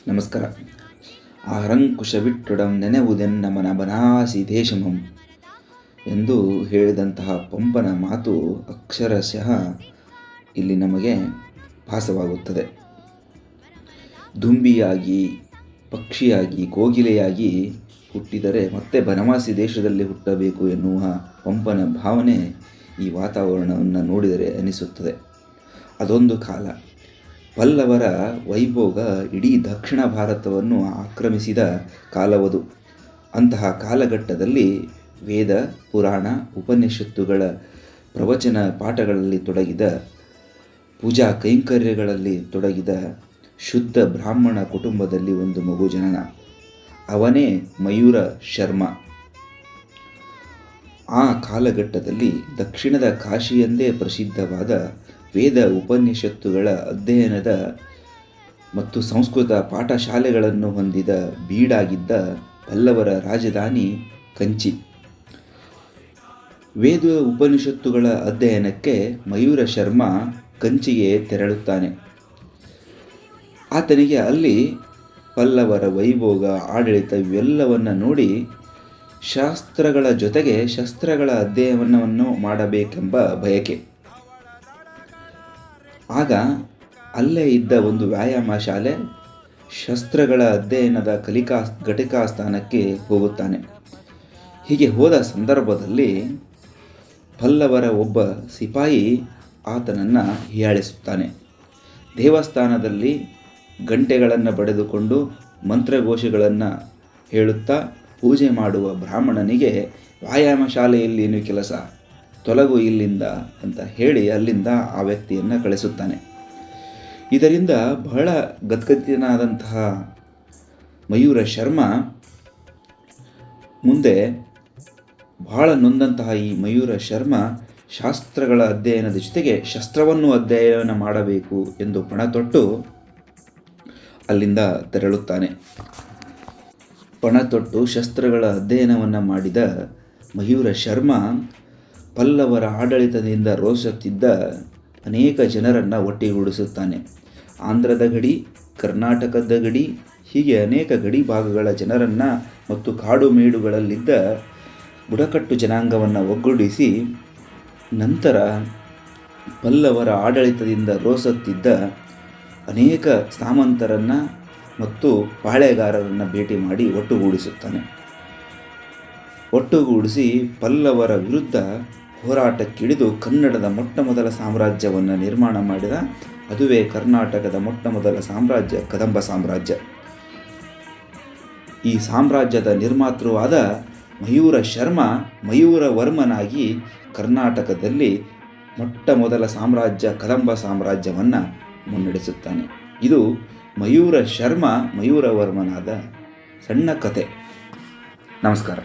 ನಮಸ್ಕಾರ. ಆಹರಂಕುಶವಿಟ್ಟೊಡಂ ನೆನೆವುದೆನ್ನ ಮನ ಬನಾಸಿ ದೇಶಮಂ ಎಂದು ಹೇಳಿದಂತಹ ಪಂಪನ ಮಾತು ಅಕ್ಷರಶಃ ಇಲ್ಲಿ ನಮಗೆ ಭಾಸವಾಗುತ್ತದೆ. ದುಂಬಿಯಾಗಿ, ಪಕ್ಷಿಯಾಗಿ, ಕೋಗಿಲೆಯಾಗಿ ಹುಟ್ಟಿದರೆ ಮತ್ತೆ ಬನವಾಸಿ ದೇಶದಲ್ಲಿ ಹುಟ್ಟಬೇಕು ಎನ್ನುವ ಪಂಪನ ಭಾವನೆ ಈ ವಾತಾವರಣವನ್ನು ನೋಡಿದರೆ ಅನಿಸುತ್ತದೆ. ಅದೊಂದು ಕಾಲ. ಪಲ್ಲವರ ವೈಭೋಗ ಇಡೀ ದಕ್ಷಿಣ ಭಾರತವನ್ನು ಆಕ್ರಮಿಸಿದ ಕಾಲವದು. ಅಂತಹ ಕಾಲಘಟ್ಟದಲ್ಲಿ ವೇದ, ಪುರಾಣ, ಉಪನಿಷತ್ತುಗಳ ಪ್ರವಚನ ಪಾಠಗಳಲ್ಲಿ ತೊಡಗಿದ, ಪೂಜಾ ಕೈಂಕರ್ಯಗಳಲ್ಲಿ ತೊಡಗಿದ ಶುದ್ಧ ಬ್ರಾಹ್ಮಣ ಕುಟುಂಬದಲ್ಲಿ ಒಂದು ಮಗು ಜನನ. ಅವನೇ ಮಯೂರ ಶರ್ಮ. ಆ ಕಾಲಘಟ್ಟದಲ್ಲಿ ದಕ್ಷಿಣದ ಕಾಶಿಯೆಂದೇ ಪ್ರಸಿದ್ಧವಾದ ವೇದ ಉಪನಿಷತ್ತುಗಳ ಅಧ್ಯಯನದ ಮತ್ತು ಸಂಸ್ಕೃತ ಪಾಠಶಾಲೆಗಳನ್ನು ಹೊಂದಿದ ಬೀಡಾಗಿದ್ದ ಪಲ್ಲವರ ರಾಜಧಾನಿ ಕಂಚಿ. ವೇದ ಉಪನಿಷತ್ತುಗಳ ಅಧ್ಯಯನಕ್ಕೆ ಮಯೂರ ಶರ್ಮ ಕಂಚಿಗೆ ತೆರಳುತ್ತಾನೆ. ಆತನಿಗೆ ಅಲ್ಲಿ ಪಲ್ಲವರ ವೈಭೋಗ, ಆಡಳಿತ ಇವೆಲ್ಲವನ್ನು ನೋಡಿ ಶಾಸ್ತ್ರಗಳ ಜೊತೆಗೆ ಶಸ್ತ್ರಗಳ ಅಧ್ಯಯನವನ್ನು ಮಾಡಬೇಕೆಂಬ ಬಯಕೆ. ಆಗ ಅಲ್ಲೇ ಇದ್ದ ಒಂದು ವ್ಯಾಯಾಮ ಶಾಲೆ, ಶಸ್ತ್ರಗಳ ಅಧ್ಯಯನದ ಘಟಿಕಾ ಸ್ಥಾನಕ್ಕೆ ಹೋಗುತ್ತಾನೆ. ಹೀಗೆ ಹೋದ ಸಂದರ್ಭದಲ್ಲಿ ಪಲ್ಲವರ ಒಬ್ಬ ಸಿಪಾಯಿ ಆತನನ್ನು ಹೀಯಾಳಿಸುತ್ತಾನೆ. ದೇವಸ್ಥಾನದಲ್ಲಿ ಗಂಟೆಗಳನ್ನು ಬಡಿದುಕೊಂಡು ಮಂತ್ರಘೋಷಗಳನ್ನು ಹೇಳುತ್ತಾ ಪೂಜೆ ಮಾಡುವ ಬ್ರಾಹ್ಮಣನಿಗೆ ವ್ಯಾಯಾಮ ಶಾಲೆಯಲ್ಲೇನು ಕೆಲಸ, ತೊಲಗು ಇಲ್ಲಿಂದ ಅಂತ ಹೇಳಿ ಅಲ್ಲಿಂದ ಆ ವ್ಯಕ್ತಿಯನ್ನು ಕಳಿಸುತ್ತಾನೆ. ಇದರಿಂದ ಬಹಳ ಗದ್ಗದಿತನಾದಂತಹ ಮಯೂರ ಶರ್ಮ ಮುಂದೆ ಬಹಳ ನೊಂದಂತಹ ಈ ಮಯೂರ ಶರ್ಮ ಶಾಸ್ತ್ರಗಳ ಅಧ್ಯಯನದ ಜೊತೆಗೆ ಶಸ್ತ್ರವನ್ನು ಅಧ್ಯಯನ ಮಾಡಬೇಕು ಎಂದು ಪಣತೊಟ್ಟು ಅಲ್ಲಿಂದ ತೆರಳುತ್ತಾನೆ. ಪಣತೊಟ್ಟು ಶಸ್ತ್ರಗಳ ಅಧ್ಯಯನವನ್ನು ಮಾಡಿದ ಮಯೂರ ಶರ್ಮ ಪಲ್ಲವರ ಆಡಳಿತದಿಂದ ರೋಷತ್ತಿದ್ದ ಅನೇಕ ಜನರನ್ನು ಒಟ್ಟಿಗೂಡಿಸುತ್ತಾನೆ. ಆಂಧ್ರದ ಗಡಿ, ಕರ್ನಾಟಕದ ಗಡಿ, ಹೀಗೆ ಅನೇಕ ಗಡಿ ಭಾಗಗಳ ಜನರನ್ನು ಮತ್ತು ಕಾಡು ಮೇಡುಗಳಲ್ಲಿದ್ದ ಬುಡಕಟ್ಟು ಜನಾಂಗವನ್ನು ಒಗ್ಗೂಡಿಸಿ ನಂತರ ಪಲ್ಲವರ ಆಡಳಿತದಿಂದ ರೋಸತ್ತಿದ್ದ ಅನೇಕ ಸಾಮಂತರನ್ನು ಮತ್ತು ಪಾಳೆಗಾರರನ್ನು ಭೇಟಿ ಮಾಡಿ ಒಟ್ಟುಗೂಡಿಸಿ ಪಲ್ಲವರ ವಿರುದ್ಧ ಹೋರಾಟಕ್ಕಿಳಿದು ಕನ್ನಡದ ಮೊಟ್ಟಮೊದಲ ಸಾಮ್ರಾಜ್ಯವನ್ನು ನಿರ್ಮಾಣ ಮಾಡಿದ. ಅದುವೇ ಕರ್ನಾಟಕದ ಮೊಟ್ಟಮೊದಲ ಸಾಮ್ರಾಜ್ಯ ಕದಂಬ ಸಾಮ್ರಾಜ್ಯ. ಈ ಸಾಮ್ರಾಜ್ಯದ ನಿರ್ಮಾತೃವಾದ ಮಯೂರ ಶರ್ಮ ಮಯೂರವರ್ಮನಾಗಿ ಕರ್ನಾಟಕದಲ್ಲಿ ಮೊಟ್ಟಮೊದಲ ಸಾಮ್ರಾಜ್ಯ ಕದಂಬ ಸಾಮ್ರಾಜ್ಯವನ್ನು ಮುನ್ನಡೆಸುತ್ತಾನೆ. ಇದು ಮಯೂರ ಶರ್ಮ ಮಯೂರವರ್ಮನಾದ ಸಣ್ಣ ಕತೆ. ನಮಸ್ಕಾರ.